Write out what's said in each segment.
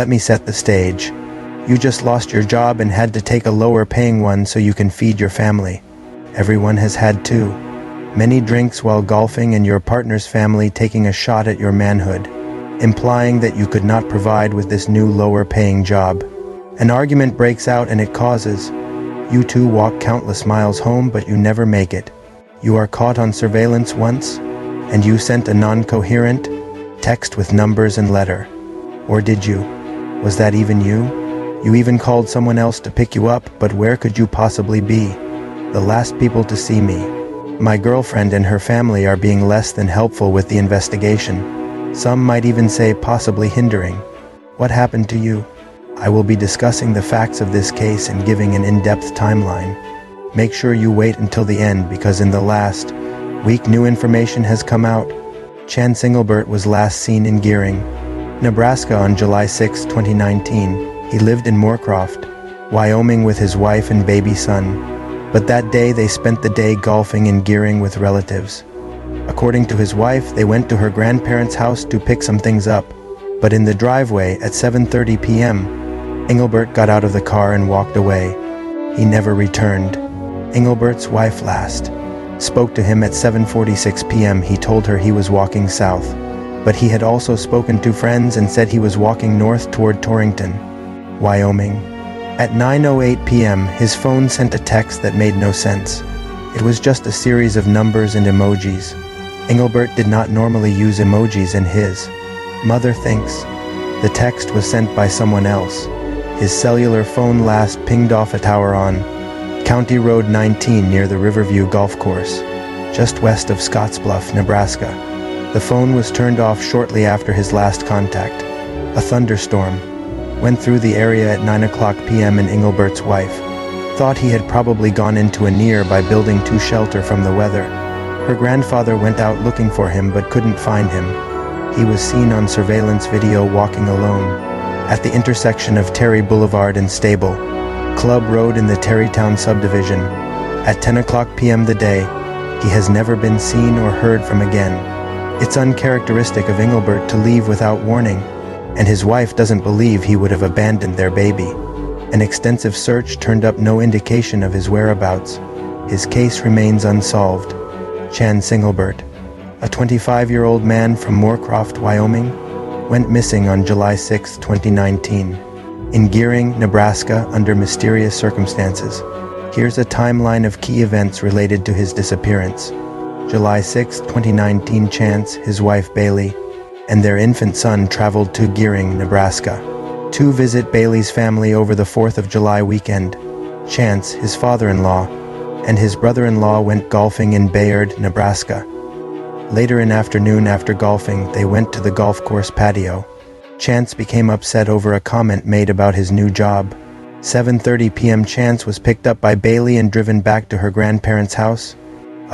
Let me set the stage. You just lost your job and had to take a lower-paying one so you can feed your family. Everyone has had too. Many drinks while golfing and your partner's family taking a shot at your manhood, implying that you could not provide with this new lower-paying job. An argument breaks out and it causes. You two walk countless miles home, but you never make it. You are caught on surveillance once, and you sent a non-coherent text with numbers and letter. Or did you? Was that even you? You even called someone else to pick you up, but where could you possibly be? The last people to see me. My girlfriend and her family are being less than helpful with the investigation. Some might even say possibly hindering. What happened to you? I will be discussing the facts of this case and giving an in-depth timeline. Make sure you wait until the end, because in the last week new information has come out. Chance Englebert was last seen in Gering, Nebraska on July 6, 2019. He lived in Moorcroft, Wyoming with his wife and baby son. But that day they spent the day golfing in Gering with relatives. According to his wife, they went to her grandparents' house to pick some things up. But in the driveway at 7:30 p.m., Englebert got out of the car and walked away. He never returned. Englebert's wife last spoke to him at 7:46 p.m. He told her he was walking south, but he had also spoken to friends and said he was walking north toward Torrington, Wyoming. At 9:08 p.m., his phone sent a text that made no sense. It was just a series of numbers and emojis. Englebert did not normally use emojis, and his mother thinks the text was sent by someone else. His cellular phone last pinged off a tower on County Road 19 near the Riverview Golf Course, just west of Scottsbluff, Nebraska. The phone was turned off shortly after his last contact. A thunderstorm went through the area at 9:00 p.m. and Englebert's wife thought he had probably gone into a nearby building to shelter from the weather. Her grandfather went out looking for him but couldn't find him. He was seen on surveillance video walking alone at the intersection of Terry Boulevard and Stable Club Road in the Terrytown subdivision. At 10:00 p.m. the day, he has never been seen or heard from again. It's uncharacteristic of Englebert to leave without warning, and his wife doesn't believe he would have abandoned their baby. An extensive search turned up no indication of his whereabouts. His case remains unsolved. Chance Englebert, a 25-year-old man from Moorcroft, Wyoming, went missing on July 6, 2019, in Gering, Nebraska, under mysterious circumstances. Here's a timeline of key events related to his disappearance. July 6, 2019, Chance, his wife Bailey, and their infant son traveled to Gering, Nebraska, to visit Bailey's family over the 4th of July weekend. Chance, his father-in-law, and his brother-in-law went golfing in Bayard, Nebraska. Later in afternoon, after golfing, they went to the golf course patio. Chance became upset over a comment made about his new job. 7:30 p.m. Chance was picked up by Bailey and driven back to her grandparents' house.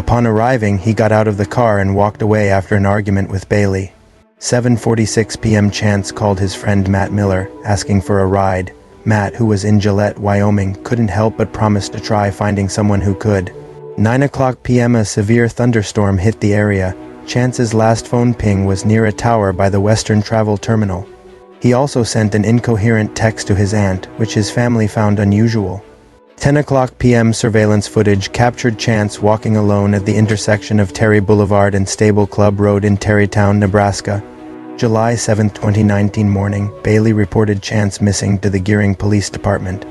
Upon arriving, he got out of the car and walked away after an argument with Bailey. 7:46 p.m. Chance called his friend Matt Miller, asking for a ride. Matt, who was in Gillette, Wyoming, couldn't help but promise to try finding someone who could. 9:00 p.m. a severe thunderstorm hit the area. Chance's last phone ping was near a tower by the Western Travel Terminal. He also sent an incoherent text to his aunt, which his family found unusual. 10:00 p.m. surveillance footage captured Chance walking alone at the intersection of Terry Boulevard and Stable Club Road in Terrytown, Nebraska. July 7, 2019 morning, Bailey reported Chance missing to the Gering Police Department.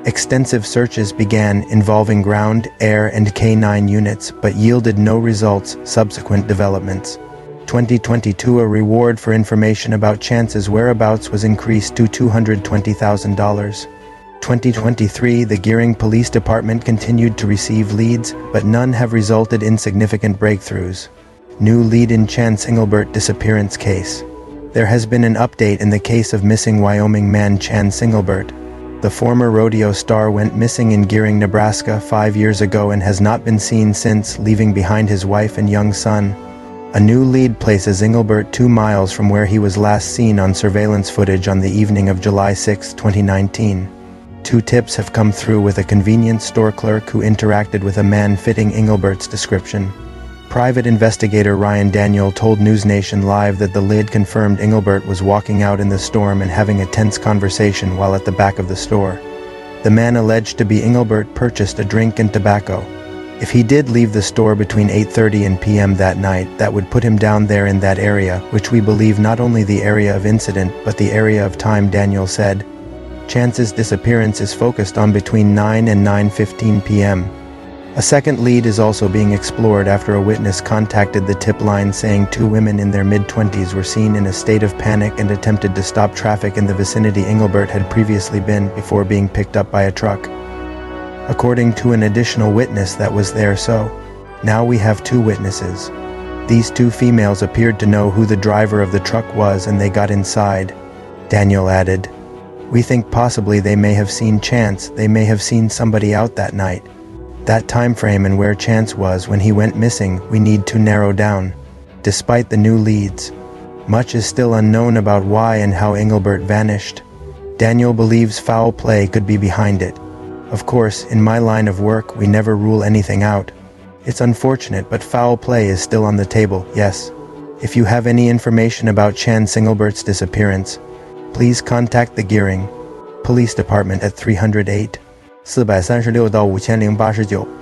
Extensive searches began involving ground, air, and K-9 units, but yielded no results. Subsequent developments. 2022, a reward for information about Chance's whereabouts was increased to $220,000. 2023, the Gering Police Department continued to receive leads, but none have resulted in significant breakthroughs. New lead in Chance Englebert disappearance case. There has been an update in the case of missing Wyoming man Chance Englebert. The former rodeo star went missing in Gering, Nebraska 5 years ago and has not been seen since, leaving behind his wife and young son. A new lead places Englebert 2 miles from where he was last seen on surveillance footage on the evening of July 6, 2019. 2 tips have come through with a convenience store clerk who interacted with a man fitting Englebert's description. Private investigator Ryan Daniel told News Nation Live that the lid confirmed Englebert was walking out in the storm and having a tense conversation while at the back of the store. The man alleged to be Englebert purchased a drink and tobacco. If he did leave the store between 8:30 and p.m. that night, that would put him down there in that area, which we believe not only the area of incident but the area of time, Daniel said. Chance's disappearance is focused on between 9 and 9:15 p.m. A second lead is also being explored after a witness contacted the tip line saying two women in their mid-20s were seen in a state of panic and attempted to stop traffic in the vicinity Englebert had previously been before being picked up by a truck. According to an additional witness that was there, so now we have two witnesses. These two females appeared to know who the driver of the truck was and they got inside. Daniel added, "We think possibly they may have seen Chance, they may have seen somebody out that night. That time frame and where Chance was when he went missing we need to narrow down. Despite the new leads, much is still unknown about why and how Englebert vanished. Daniel believes foul play could be behind it. Of course, in my line of work, we never rule anything out. It's unfortunate, but foul play is still on the table, yes. If you have any information about Chance Englebert's disappearance, please contact the Gering Police Department at 308 436到5089